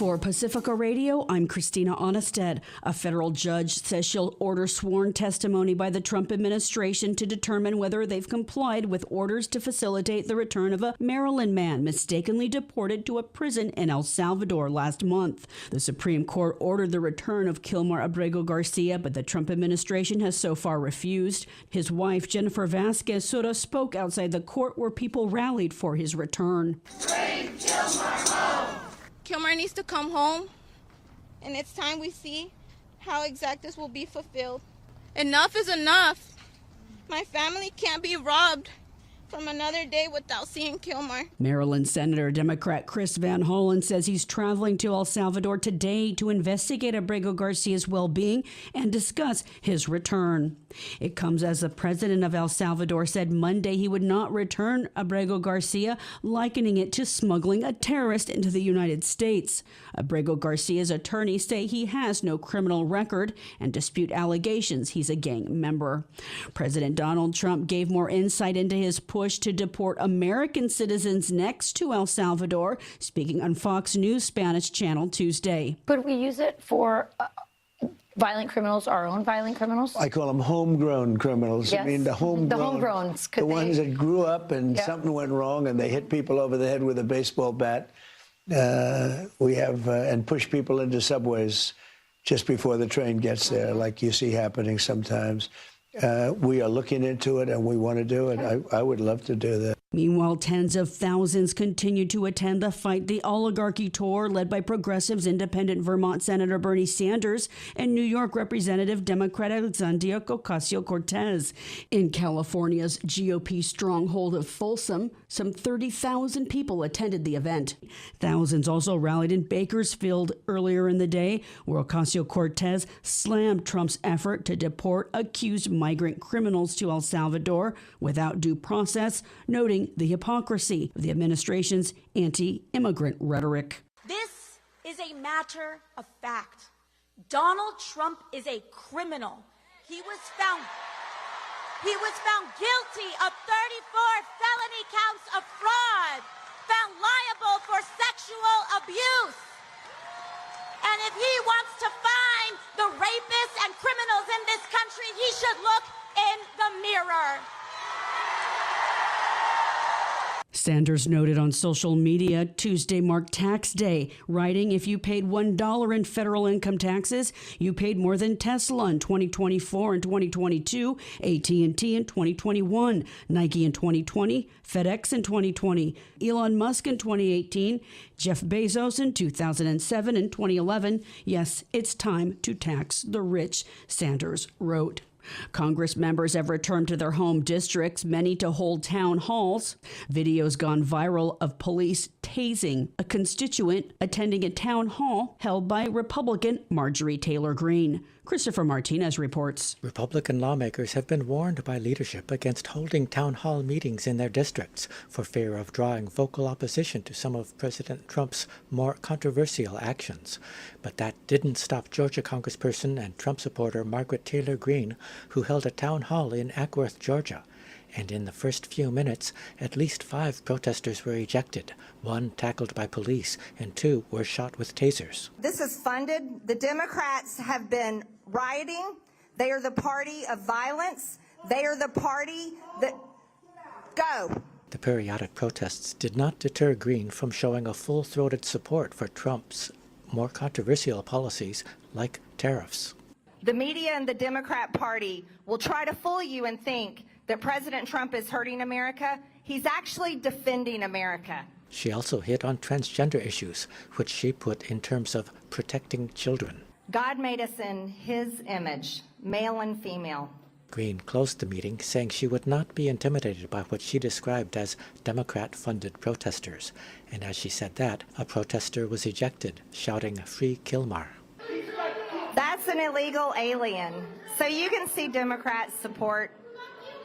For Pacifica Radio, I'm Christina Onnested. A federal judge says she'll order sworn testimony by the Trump administration to determine whether they've complied with orders to facilitate the return of a Maryland man mistakenly deported to a prison in El Salvador last month. The Supreme Court ordered the return of Kilmar Abrego Garcia, but the Trump administration has so far refused. His wife, Jennifer Vasquez Soto, spoke outside the court where people rallied for his return. Bring Kilmar home! Kilmar needs to come home, and it's time we see how exact this will be fulfilled. Enough is enough. My family can't be robbed from another day without seeing Kilmar. Maryland Senator Democrat Chris Van Hollen says he's traveling to El Salvador today to investigate Abrego Garcia's well-being and discuss his return. It comes as the president of El Salvador said Monday he would not return Abrego Garcia, likening it to smuggling a terrorist into the United States. Abrego Garcia's attorneys say he has no criminal record and dispute allegations he's a gang member. President Donald Trump gave more insight into his push to deport American citizens next to El Salvador, speaking on Fox News Spanish channel Tuesday. Could we use it for violent criminals, our own violent criminals? I call them homegrown criminals. Yes. I mean, the homegrowns. The ones that grew up and something went wrong and they hit people over the head with a baseball bat. We have, and push people into subways just before the train gets there, like you see happening sometimes. We are looking into it and we want to do it. I would love to do that. Meanwhile, tens of thousands continue to attend the Fight the Oligarchy tour led by Progressives independent Vermont Senator Bernie Sanders and New York Representative Democrat Alexandria Ocasio-Cortez. In California's GOP stronghold of Folsom, some 30,000 people attended the event. Thousands also rallied in Bakersfield earlier in the day, where Ocasio-Cortez slammed Trump's effort to deport accused migrant criminals to El Salvador without due process, noting the hypocrisy of the administration's anti-immigrant rhetoric. This is a matter of fact. Donald Trump is a criminal. He was found guilty of 34 felony counts of fraud, found liable for sexual abuse. And if he wants to find the rapists and criminals in this country, he should look in the mirror. Sanders noted on social media Tuesday marked tax day, writing, if you paid $1 in federal income taxes, you paid more than Tesla in 2024 and 2022, AT&T in 2021, Nike in 2020, FedEx in 2020, Elon Musk in 2018, Jeff Bezos in 2007 and 2011. Yes, it's time to tax the rich, Sanders wrote. Congress members have returned to their home districts, many to hold town halls. Videos gone viral of police tasing a constituent attending a town hall held by Republican Marjorie Taylor Greene. Christopher Martinez reports. Republican lawmakers have been warned by leadership against holding town hall meetings in their districts for fear of drawing vocal opposition to some of President Trump's more controversial actions. But that didn't stop Georgia Congressperson and Trump supporter Margaret Taylor Greene, who held a town hall in Ackworth, Georgia. And in the first few minutes, at least 5 protesters were ejected, 1 tackled by police, and 2 were shot with tasers. This is funded. The Democrats have been rioting. They are the party of violence. They are the party that... Go! The periodic protests did not deter Greene from showing a full-throated support for Trump's more controversial policies like tariffs. The media and the Democrat Party will try to fool you and think that President Trump is hurting America. He's actually defending America. She also hit on transgender issues, which she put in terms of protecting children. God made us in his image, male and female. Greene closed the meeting, saying she would not be intimidated by what she described as Democrat-funded protesters. And as she said that, a protester was ejected, shouting, "Free Kilmar." That's an illegal alien. So you can see Democrats support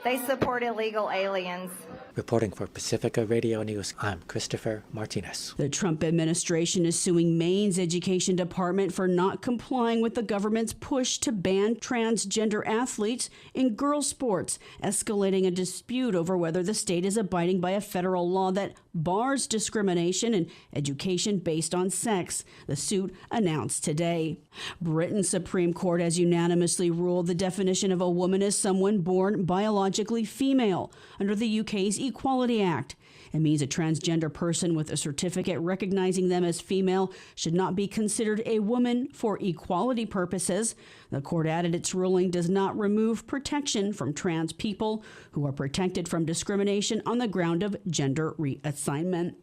They support illegal aliens. Reporting for Pacifica Radio News, I'm Christopher Martinez. The Trump administration is suing Maine's education department for not complying with the government's push to ban transgender athletes in girls' sports, escalating a dispute over whether the state is abiding by a federal law that bars discrimination in education based on sex. The suit announced today. Britain's Supreme Court has unanimously ruled the definition of a woman as someone born biologically female under the UK's Equality Act. It means a transgender person with a certificate recognizing them as female should not be considered a woman for equality purposes. The court added its ruling does not remove protection from trans people who are protected from discrimination on the ground of gender reassignment.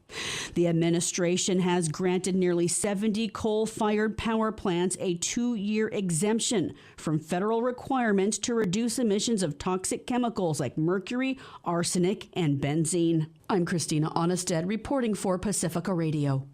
The administration has granted nearly 70 coal-fired power plants a 2-year exemption from federal requirements to reduce emissions of toxic chemicals like mercury, arsenic, and benzene. I'm Christina Onnested reporting for Pacifica Radio.